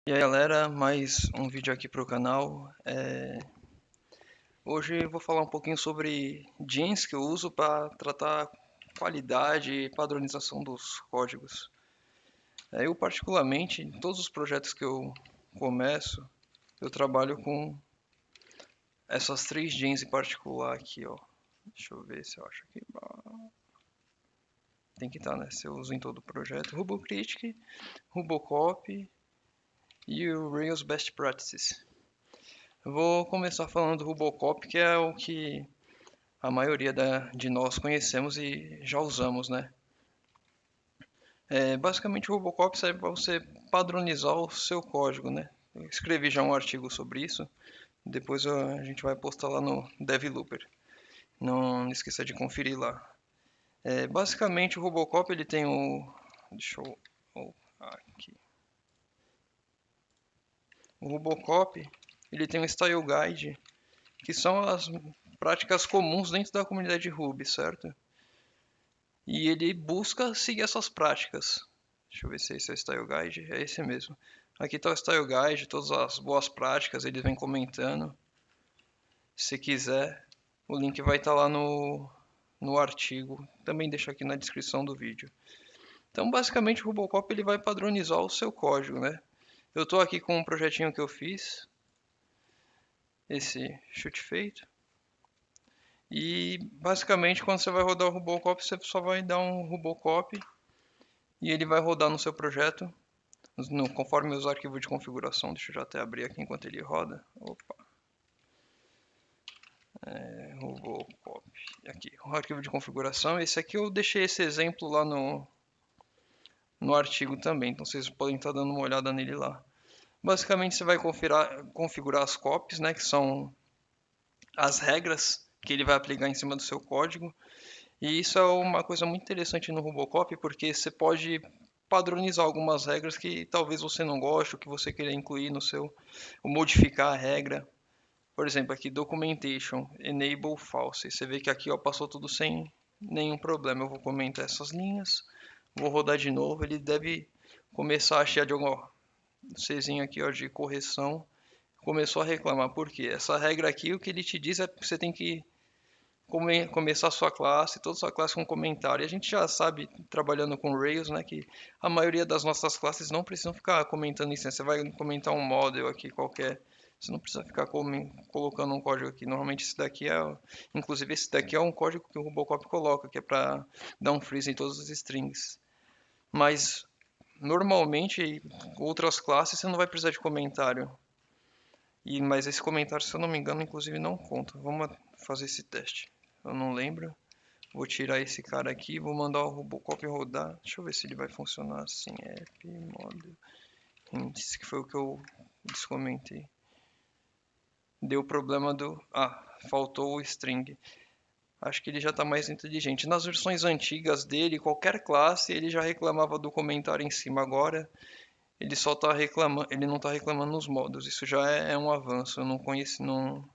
E aí galera, mais um vídeo aqui pro canal. Hoje eu vou falar um pouquinho sobre jeans que eu uso para tratar qualidade e padronização dos códigos. Eu particularmente, em todos os projetos que eu começo, eu trabalho com essas três jeans em particular aqui, ó. Deixa eu ver se eu acho aqui. Tem que estar, né? Se eu uso em todo o projeto. RuboCritic, RuboCop e o Rails Best Practices. Eu vou começar falando do RuboCop, que é o que a maioria de nós conhecemos e já usamos, né? Basicamente o Robocop serve para você padronizar o seu código, né? Eu escrevi já um artigo sobre isso, depois a gente vai postar lá no DevLooper. Não esqueça de conferir lá. Basicamente o Robocop ele tem o... Deixa eu... Aqui. O Robocop ele tem um Style Guide, que são as práticas comuns dentro da comunidade Ruby, certo? E ele busca seguir essas práticas. Deixa eu ver se esse é o Style Guide. É esse mesmo. Aqui está o Style Guide, todas as boas práticas, eles vêm comentando. Se quiser, o link vai estar lá no artigo. Também deixo aqui na descrição do vídeo. Então, basicamente, o Robocop ele vai padronizar o seu código, né? Eu estou aqui com um projetinho que eu fiz, esse chute feito. E, basicamente, quando você vai rodar o Robocop, você só vai dar um Robocop e ele vai rodar no seu projeto conforme os arquivos de configuração. Deixa eu já até abrir aqui enquanto ele roda. Opa, Robocop. Aqui, o arquivo de configuração. Esse aqui eu deixei esse exemplo lá no artigo também, então vocês podem estar dando uma olhada nele lá. Basicamente você vai configurar as copies, né, que são as regras que ele vai aplicar em cima do seu código. E isso é uma coisa muito interessante no Robocop, porque você pode padronizar algumas regras que talvez você não goste, ou que você queira incluir no seu, ou modificar a regra. Por exemplo, aqui documentation, enable false. Você vê que aqui ó, passou tudo sem nenhum problema. Eu vou comentar essas linhas, vou rodar de novo. Ele deve começar a achar de algum Czinho aqui ó, de correção. Começou a reclamar. Por quê? Essa regra aqui, o que ele te diz é que você tem que começar a sua classe, toda a sua classe com comentário. E a gente já sabe, trabalhando com Rails, né, que a maioria das nossas classes não precisam ficar comentando isso, né? Você vai comentar um model aqui qualquer, você não precisa ficar colocando um código aqui. Normalmente esse daqui inclusive esse daqui é um código que o Robocop coloca, que é para dar um freeze em todas as strings. Mas normalmente outras classes você não vai precisar de comentário. Mas esse comentário, se eu não me engano, inclusive não conta. Vamos fazer esse teste. Eu não lembro. Vou tirar esse cara aqui, vou mandar o Robocop rodar. Deixa eu ver se ele vai funcionar assim. App, model, hints, que foi o que eu descomentei. Deu problema do... faltou o string. Acho que ele já está mais inteligente. Nas versões antigas dele, qualquer classe, ele já reclamava do comentário em cima. Agora, ele só está reclamando, ele não está reclamando nos modos. Isso já é um avanço. Eu não conheci, não...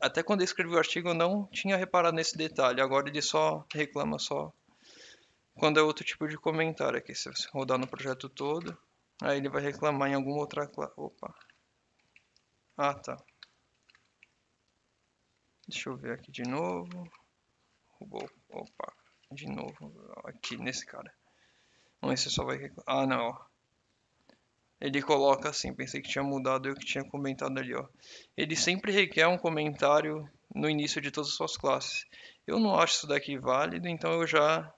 Até quando eu escrevi o artigo, eu não tinha reparado nesse detalhe. Agora ele só reclama só quando é outro tipo de comentário aqui. Se você rodar no projeto todo, aí ele vai reclamar em alguma outra classe. Opa. Tá. Deixa eu ver aqui de novo. Opa. De novo. Aqui nesse cara. Vamos ver se só vai reclamar. Não, ó. Ele coloca assim, pensei que tinha mudado eu que tinha comentado ali, ó. Ele sempre requer um comentário no início de todas as suas classes. Eu não acho isso daqui válido, então eu já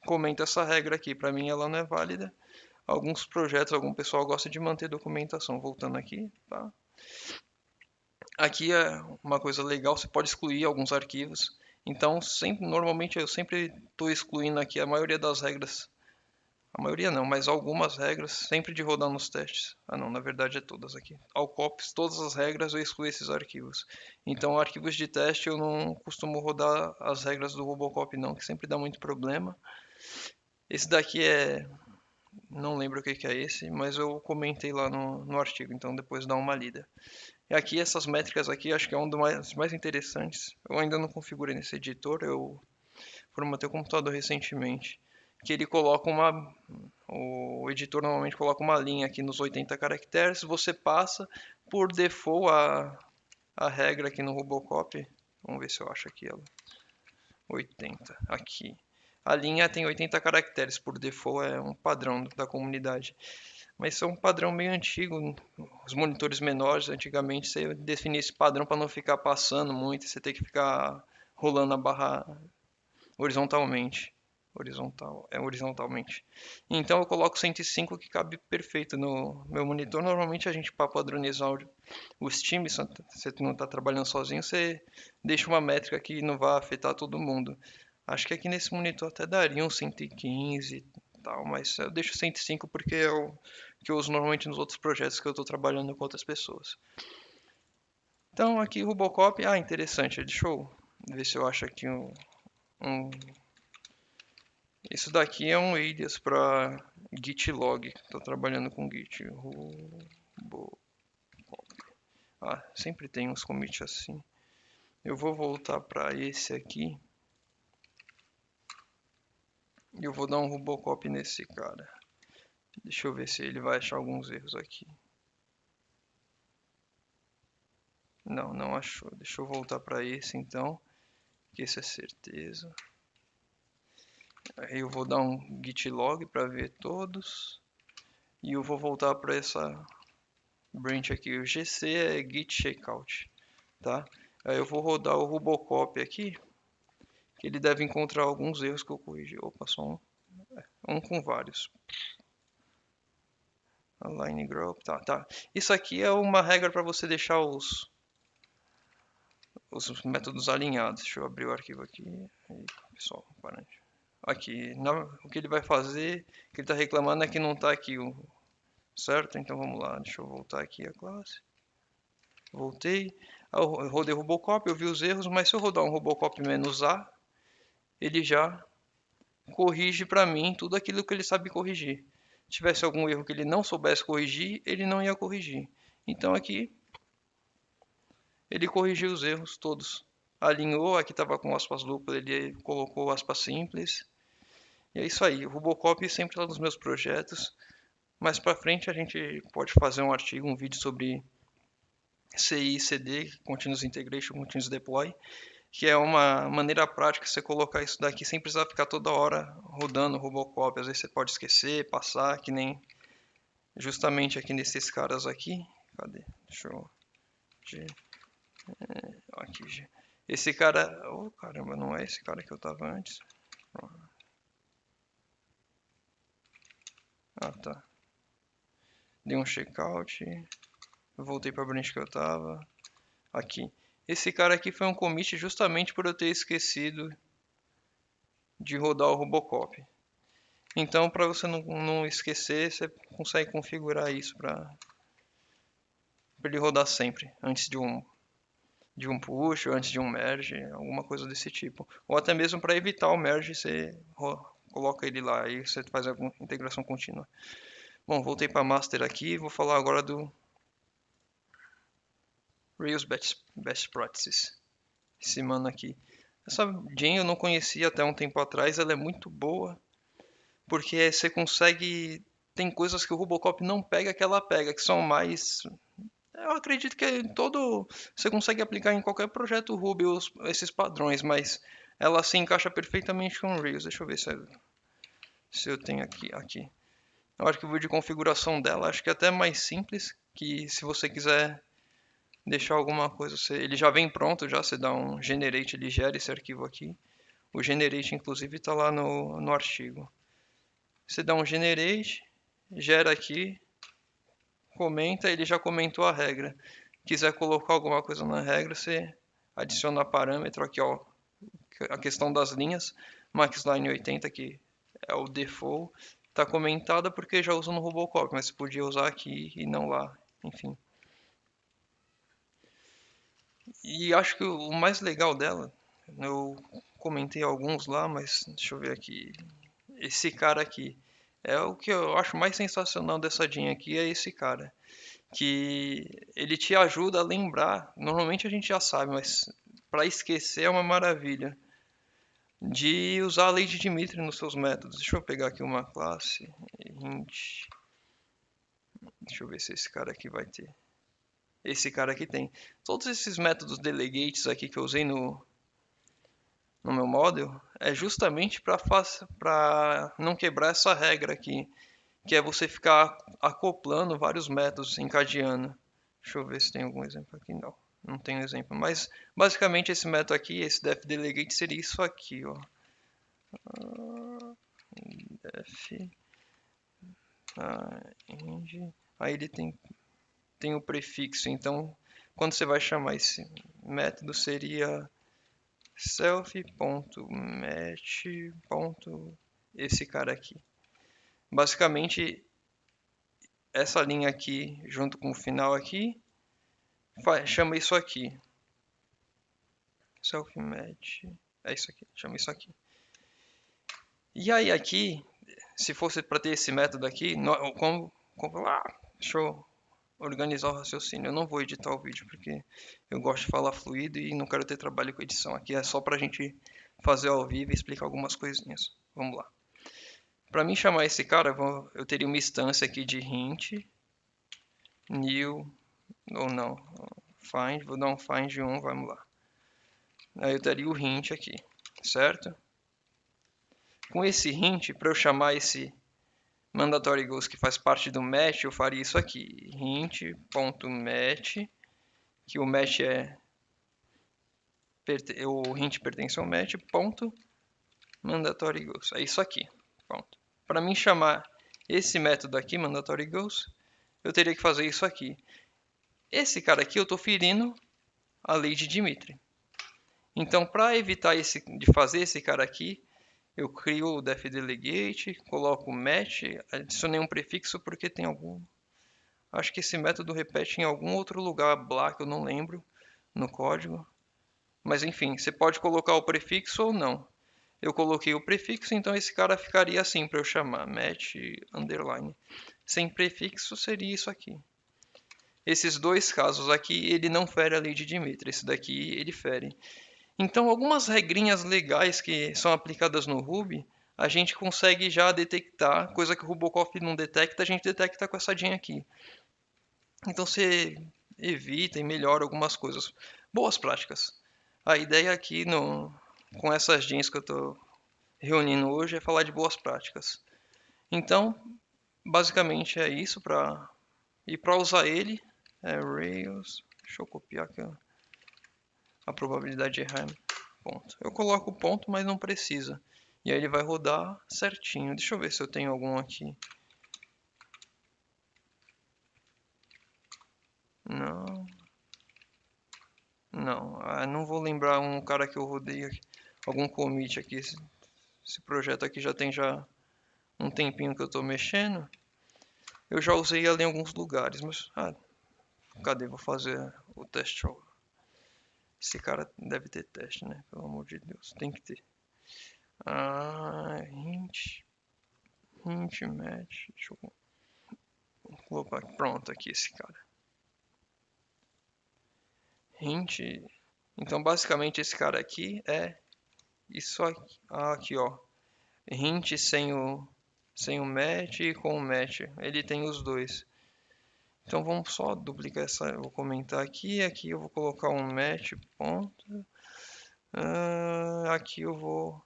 comento essa regra aqui. Para mim ela não é válida. Alguns projetos, algum pessoal gosta de manter documentação. Voltando aqui, tá? Aqui é uma coisa legal, você pode excluir alguns arquivos. Então, normalmente eu sempre estou excluindo aqui a maioria das regras. A maioria não, mas algumas regras, sempre de rodar nos testes. Não, na verdade é todas aqui. Ao copies, todas as regras eu excluo esses arquivos. Então, arquivos de teste eu não costumo rodar as regras do Robocop não, que sempre dá muito problema. Esse daqui não lembro o que é esse, mas eu comentei lá no artigo, então depois dá uma lida. E aqui essas métricas aqui, acho que é um dos mais interessantes. Eu ainda não configurei nesse editor, eu formatei o computador recentemente. que ele coloca o editor normalmente coloca uma linha aqui nos 80 caracteres, você passa por default a regra aqui no Robocop. Vamos ver se eu acho aqui ela. 80, aqui. A linha tem 80 caracteres por default, é um padrão da comunidade. Mas isso é um padrão meio antigo. Os monitores menores, antigamente, você definia esse padrão para não ficar passando muito, você ter que ficar rolando a barra horizontalmente. Horizontalmente. Então eu coloco 105 que cabe perfeito no meu monitor. Normalmente a gente, para padronizar os times, se você não está trabalhando sozinho, você deixa uma métrica que não vai afetar todo mundo. Acho que aqui nesse monitor até daria um 115 e tal, mas eu deixo 105 porque é o que eu uso normalmente nos outros projetos que eu estou trabalhando com outras pessoas. Então aqui Robocop, interessante, deixa eu ver se eu acho aqui um isso daqui é um alias para Gitlog. Estou trabalhando com Git. Sempre tem uns commits assim. Eu vou voltar para esse aqui. E eu vou dar um Robocop nesse cara. Deixa eu ver se ele vai achar alguns erros aqui. Não, não achou. Deixa eu voltar para esse então. Que esse é certeza. Aí eu vou dar um git log para ver todos. E eu vou voltar para essa branch aqui. O GC é git checkout, tá? Aí eu vou rodar o Robocop aqui, que ele deve encontrar alguns erros que eu corrigi. Opa, só um com vários. Align group, tá. Isso aqui é uma regra para você deixar os métodos alinhados. Deixa eu abrir o arquivo aqui. Aí, pessoal, parante. Aqui, o que ele vai fazer, o que ele está reclamando é que não está aqui certo? Então vamos lá, deixa eu voltar aqui a classe. Voltei. Eu rodei o Robocop, eu vi os erros, mas se eu rodar um Robocop "-a", ele já corrige para mim tudo aquilo que ele sabe corrigir. Se tivesse algum erro que ele não soubesse corrigir, ele não ia corrigir. Então aqui ele corrigiu os erros todos. Alinhou, aqui estava com aspas duplas, ele colocou aspas simples. E é isso aí. O Robocop sempre está nos meus projetos. Mais para frente a gente pode fazer um artigo, um vídeo sobre CI, CD, Continuous Integration, Continuous Deploy, que é uma maneira prática de você colocar isso daqui sem precisar ficar toda hora rodando o Robocop. Às vezes você pode esquecer, passar, que nem justamente aqui nesses caras aqui. Cadê? Deixa eu... Aqui. Esse cara... Oh, caramba, não é esse cara que eu tava antes. Tá. Dei um checkout. Voltei para a branch que eu tava. Aqui. Esse cara aqui foi um commit justamente por eu ter esquecido de rodar o Robocop. Então, para você não esquecer, você consegue configurar isso para ele rodar sempre, antes de um push, ou antes de um merge, alguma coisa desse tipo. Ou até mesmo para evitar o merge, você coloca ele lá e você faz alguma integração contínua. Bom, voltei para master aqui, vou falar agora do Rails Best Practices. Esse mano aqui. Essa gen eu não conhecia até um tempo atrás, ela é muito boa, porque você consegue... Tem coisas que o Robocop não pega que ela pega, que são mais... Eu acredito que você consegue aplicar em qualquer projeto Ruby esses padrões, mas ela se encaixa perfeitamente com o Rails. Deixa eu ver se eu tenho aqui. O arquivo de configuração dela acho que é até mais simples, que se você quiser deixar alguma coisa, ele já vem pronto, você dá um generate, ele gera esse arquivo aqui. O generate inclusive está lá no artigo. Você dá um generate, gera aqui, comenta, ele já comentou a regra. Quiser colocar alguma coisa na regra, você adiciona parâmetro aqui, ó, a questão das linhas, maxline 80 que é o default, está comentada porque já usa no Robocop, mas você podia usar aqui e não lá, enfim. E acho que o mais legal dela, eu comentei alguns lá, mas deixa eu ver aqui, esse cara aqui, é o que eu acho mais sensacional dessa DIN aqui, é esse cara. Que ele te ajuda a lembrar. Normalmente a gente já sabe, mas para esquecer é uma maravilha. de usar a lei de Dimitri nos seus métodos. Deixa eu pegar aqui uma classe, int. Deixa eu ver se esse cara aqui vai ter. Esse cara aqui tem. Todos esses métodos delegates aqui que eu usei no meu model é justamente para não quebrar essa regra aqui, que é você ficar acoplando vários métodos, encadeando. Deixa eu ver se tem algum exemplo aqui. Não, não tem exemplo. Mas basicamente esse método aqui, esse def delegate seria isso aqui, ó. Def end. Aí ele tem o prefixo. Então, quando você vai chamar esse método, seria self.match. Esse cara aqui. Basicamente, essa linha aqui, junto com o final aqui, chama isso aqui. Self-match. É isso aqui, chama isso aqui. E aí aqui, se fosse para ter esse método aqui, deixa eu organizar o raciocínio. Eu não vou editar o vídeo porque eu gosto de falar fluido e não quero ter trabalho com edição. Aqui é só para a gente fazer ao vivo e explicar algumas coisinhas. Vamos lá. Para mim chamar esse cara, eu teria uma instância aqui de hint, new, ou não, find, vou dar um find 1, vamos lá. Aí eu teria o hint aqui, certo? Com esse hint, para eu chamar esse mandatory goals que faz parte do match, eu faria isso aqui, hint.match, que o match o hint pertence ao match, ponto, mandatory goals. É isso aqui, pronto. Para mim chamar esse método aqui, mandatory goals, eu teria que fazer isso aqui. Esse cara aqui eu estou ferindo a lei de Dimitri. Então, para evitar de fazer esse cara aqui, eu crio o def delegate, coloco o match, adicionei um prefixo porque tem algum... Acho que esse método repete em algum outro lugar, que eu não lembro, no código. Mas enfim, você pode colocar o prefixo ou não. Eu coloquei o prefixo, então esse cara ficaria assim para eu chamar, match underline. Sem prefixo seria isso aqui. Esses dois casos aqui, ele não fere a lei de Dimitri, esse daqui ele fere. Então, algumas regrinhas legais que são aplicadas no Ruby, a gente consegue já detectar, coisa que o Rubocop não detecta, a gente detecta com essa DIN aqui. Então, você evita e melhora algumas coisas. Boas práticas. A ideia aqui com essas DINs que eu estou reunindo hoje é falar de boas práticas. Então, basicamente é isso. E para usar ele, Rails... Deixa eu copiar aqui a probabilidade de errar. Ponto. Eu coloco o ponto, mas não precisa. E aí ele vai rodar certinho. Deixa eu ver se eu tenho algum aqui. Não. Não. Não vou lembrar um cara que eu rodei aqui. Algum commit aqui. Esse projeto aqui já tem um tempinho que eu estou mexendo. Eu já usei ela em alguns lugares, mas... cadê? Vou fazer o teste. Esse cara deve ter teste, né? Pelo amor de Deus. Tem que ter. Hint match. Deixa eu colocar pronto aqui esse cara. Hint. Então, basicamente, esse cara aqui é isso aqui. Aqui, ó. Hint sem o match e com o match. Ele tem os dois. Então, vamos só duplicar essa. Eu vou comentar aqui. Aqui eu vou colocar um match, ponto. Aqui eu vou...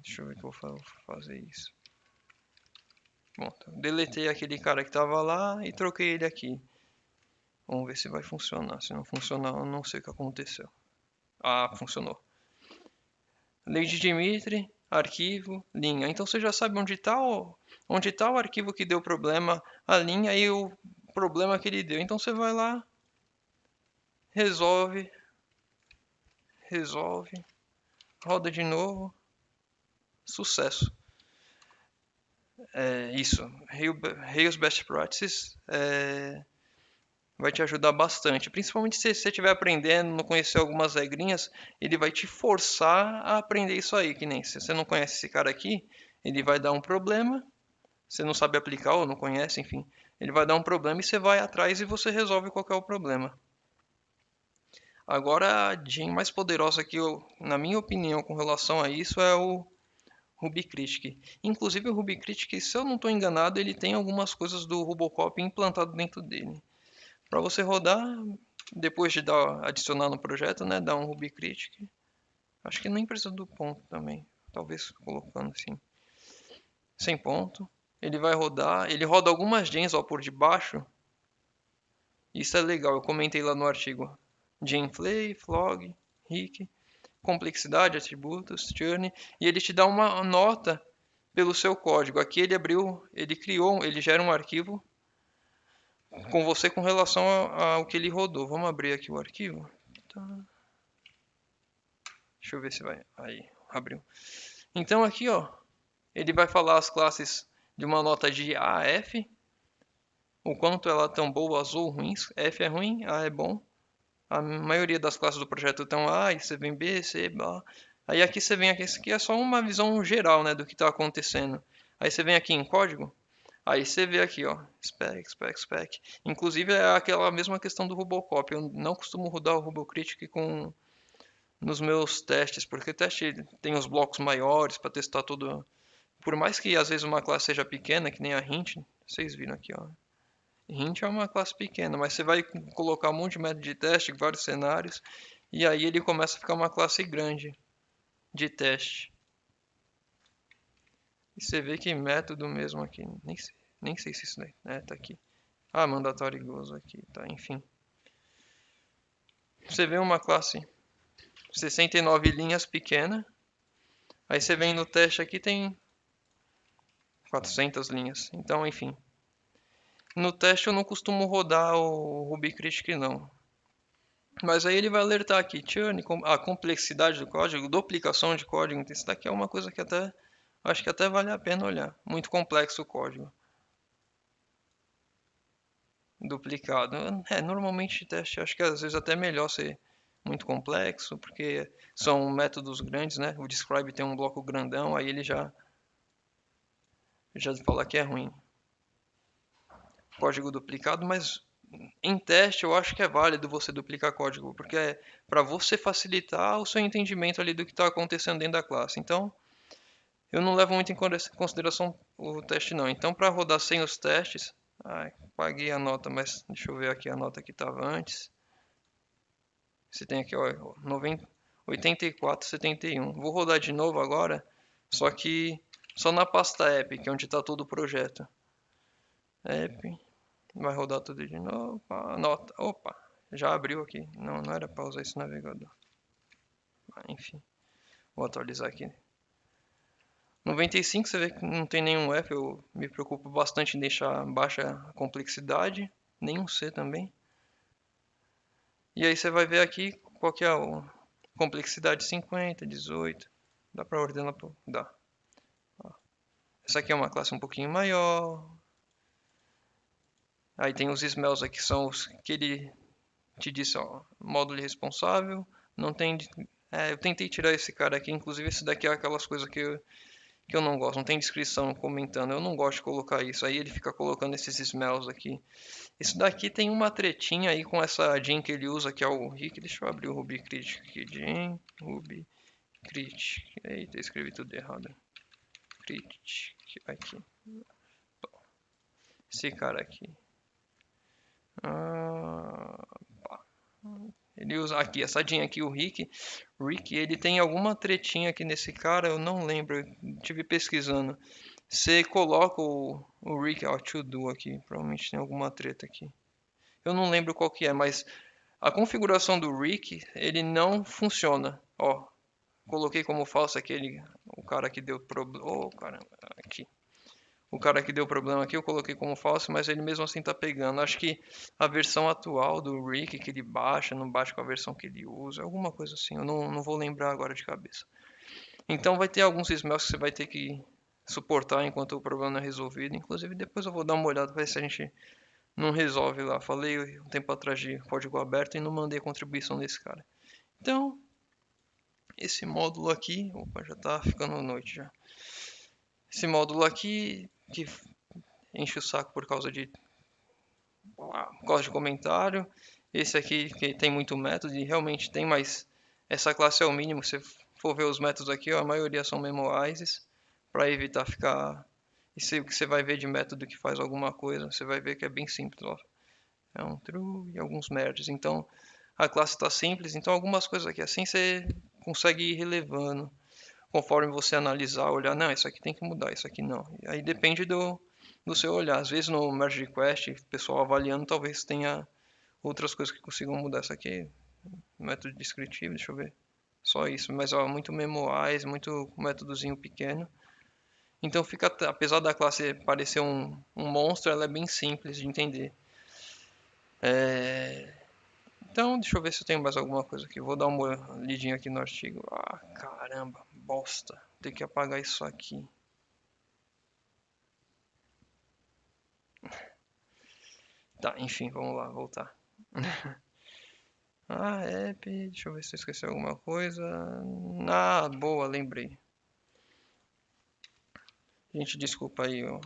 deixa eu ver que eu vou fazer isso. Bom, deletei aquele cara que estava lá e troquei ele aqui. Vamos ver se vai funcionar. Se não funcionar, eu não sei o que aconteceu. Funcionou. Lei de Dimitri, arquivo, linha. Então você já sabe onde está o arquivo que deu problema, a linha e o problema que ele deu. Então você vai lá, resolve, roda de novo, sucesso. Isso, Rails Best Practices vai te ajudar bastante. Principalmente se você estiver aprendendo, não conhecer algumas regrinhas, ele vai te forçar a aprender isso aí. Que nem se você não conhece esse cara aqui, ele vai dar um problema, você não sabe aplicar ou não conhece, enfim. Ele vai dar um problema e você vai atrás e você resolve qual que é o problema. Agora, a gen mais poderosa que eu, na minha opinião, com relação a isso é o RubyCritic. Inclusive o RubyCritic, se eu não estou enganado, ele tem algumas coisas do Robocop implantado dentro dele. Para você rodar, depois de adicionar no projeto, né, dar um RubyCritic. Acho que nem precisa do ponto também. Talvez colocando assim, sem ponto. Ele vai rodar, ele roda algumas gens ó, por debaixo. Isso é legal, eu comentei lá no artigo. Genflay, Flog, Rick, complexidade, atributos, churn, e ele te dá uma nota pelo seu código. Aqui ele abriu, ele criou, ele gera um arquivo com você com relação ao que ele rodou. Vamos abrir aqui o arquivo. Tá. Deixa eu ver se vai. Aí, abriu. Então aqui, ó, ele vai falar as classes de uma nota de A a F, o quanto ela tão boas ou ruins. F é ruim, A é bom. A maioria das classes do projeto estão A, e você vem B, C, A. Aí aqui você vem aqui, isso aqui é só uma visão geral, né, do que está acontecendo. Aí você vem aqui em código, aí você vê aqui, ó, spec. Inclusive é aquela mesma questão do Robocop. Eu não costumo rodar o Robocritic nos meus testes, porque o teste tem os blocos maiores para testar tudo. Por mais que às vezes uma classe seja pequena, que nem a Hint, vocês viram aqui, ó. Hint é uma classe pequena, mas você vai colocar um monte de método de teste, vários cenários, e aí ele começa a ficar uma classe grande de teste. E você vê que método mesmo aqui, nem sei se isso daí, tá aqui. Ah, mandatório goes aqui, tá, enfim. Você vê uma classe 69 linhas pequena, aí você vem no teste aqui tem 400 linhas, então enfim. No teste eu não costumo rodar o RubyCritic não. Mas aí ele vai alertar aqui, churn, a complexidade do código, duplicação de código. Isso daqui é uma coisa que até acho que até vale a pena olhar. Muito complexo o código. Duplicado. Normalmente teste acho que às vezes até é melhor ser muito complexo, porque são métodos grandes, né? O describe tem um bloco grandão, aí ele já fala que é ruim. Código duplicado, mas em teste eu acho que é válido você duplicar código, porque é para você facilitar o seu entendimento ali do que está acontecendo dentro da classe. Então, eu não levo muito em consideração o teste não. Então, para rodar sem os testes, paguei a nota, mas deixa eu ver aqui a nota que estava antes. Você tem aqui, ó, 84,71. Vou rodar de novo agora, só que só na pasta app, que é onde está todo o projeto. App, vai rodar tudo de novo. Nota, opa, já abriu aqui. Não era para usar esse navegador. Enfim, vou atualizar aqui. 95 você vê que não tem nenhum F, eu me preocupo bastante em deixar baixa a complexidade, nenhum C também. E aí você vai ver aqui qual que é a complexidade 50, 18, dá para ordenar, dá. Essa aqui é uma classe um pouquinho maior. Aí tem os smells aqui, são os que ele te disse, ó, módulo responsável, não tem... eu tentei tirar esse cara aqui, inclusive esse daqui é aquelas coisas que eu não gosto, não tem descrição comentando, eu não gosto de colocar isso, aí ele fica colocando esses smells aqui. Isso daqui tem uma tretinha aí com essa gen que ele usa, que é o Rick, deixa eu abrir o RubyCritic aqui, gen, RubyCritic, eita, escrevi tudo errado, Critic, aqui, esse cara aqui, ele usa aqui, essa gen aqui, o Rick, ele tem alguma tretinha aqui nesse cara, eu não lembro, eu tive pesquisando. Você coloca o Rick, ó, to do aqui, provavelmente tem alguma treta aqui. Eu não lembro qual que é, mas a configuração do Rick, ele não funciona. Ó, coloquei como falso aquele, o cara que deu problema, caramba, aqui. O cara que deu problema aqui eu coloquei como falso, mas ele mesmo assim tá pegando. Acho que a versão atual do Rick que ele baixa, não baixa com a versão que ele usa, alguma coisa assim. Eu não vou lembrar agora de cabeça. Então vai ter alguns smells que você vai ter que suportar enquanto o problema não é resolvido. Inclusive depois eu vou dar uma olhada para ver se a gente não resolve lá. Falei um tempo atrás de código aberto e não mandei contribuição desse cara. Então, esse módulo aqui, opa, já tá ficando noite já. Esse módulo aqui que enche o saco por causa de comentário. Esse aqui que tem muito método e realmente tem, mas essa classe é o mínimo. Se você for ver os métodos aqui, ó, a maioria são memoizes para evitar ficar. E se o que você vai ver de método que faz alguma coisa, você vai ver que é bem simples, ó. É um true e alguns merges. Então a classe está simples, então algumas coisas aqui assim você consegue ir relevando conforme você analisar, olhar, não, isso aqui tem que mudar, isso aqui não. E aí depende do seu olhar. Às vezes no merge request, o pessoal avaliando, talvez tenha outras coisas que consigam mudar. Isso aqui, método descritivo, deixa eu ver. Só isso, mas ó, muito memoirs, muito métodozinho pequeno. Então fica, apesar da classe parecer um monstro, ela é bem simples de entender. Então, deixa eu ver se eu tenho mais alguma coisa aqui. Vou dar uma lidinha aqui no artigo. Ah, caramba, bosta. Tem que apagar isso aqui. Tá, enfim, vamos lá, voltar. Ah, app, deixa eu ver se eu esqueci alguma coisa. Ah, boa, lembrei. Gente, desculpa aí ó,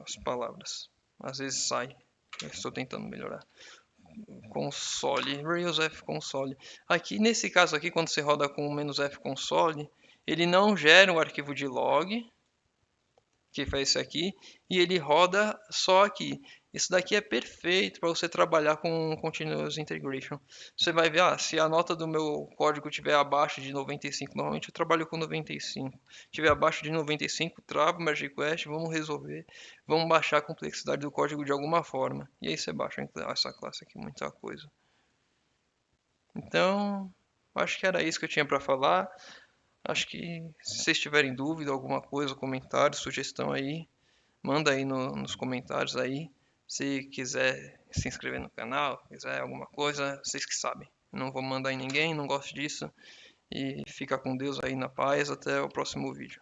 as palavras. Às vezes sai. Eu estou tentando melhorar. Console, Rails F console. Aqui nesse caso aqui, quando você roda com o "-f console", ele não gera um arquivo de log, que faz isso aqui, e ele roda só aqui. Isso daqui é perfeito para você trabalhar com Continuous Integration. Você vai ver, se a nota do meu código estiver abaixo de 95, normalmente eu trabalho com 95. Estiver abaixo de 95, trava o merge request, vamos resolver, vamos baixar a complexidade do código de alguma forma. E aí você baixa essa classe aqui, muita coisa. Então, acho que era isso que eu tinha para falar. Acho que se vocês tiverem dúvida, alguma coisa, comentário, sugestão aí, manda aí nos comentários aí. Se quiser se inscrever no canal, quiser alguma coisa, vocês que sabem. Não vou mandar em ninguém, não gosto disso. E fica com Deus aí na paz. Até o próximo vídeo.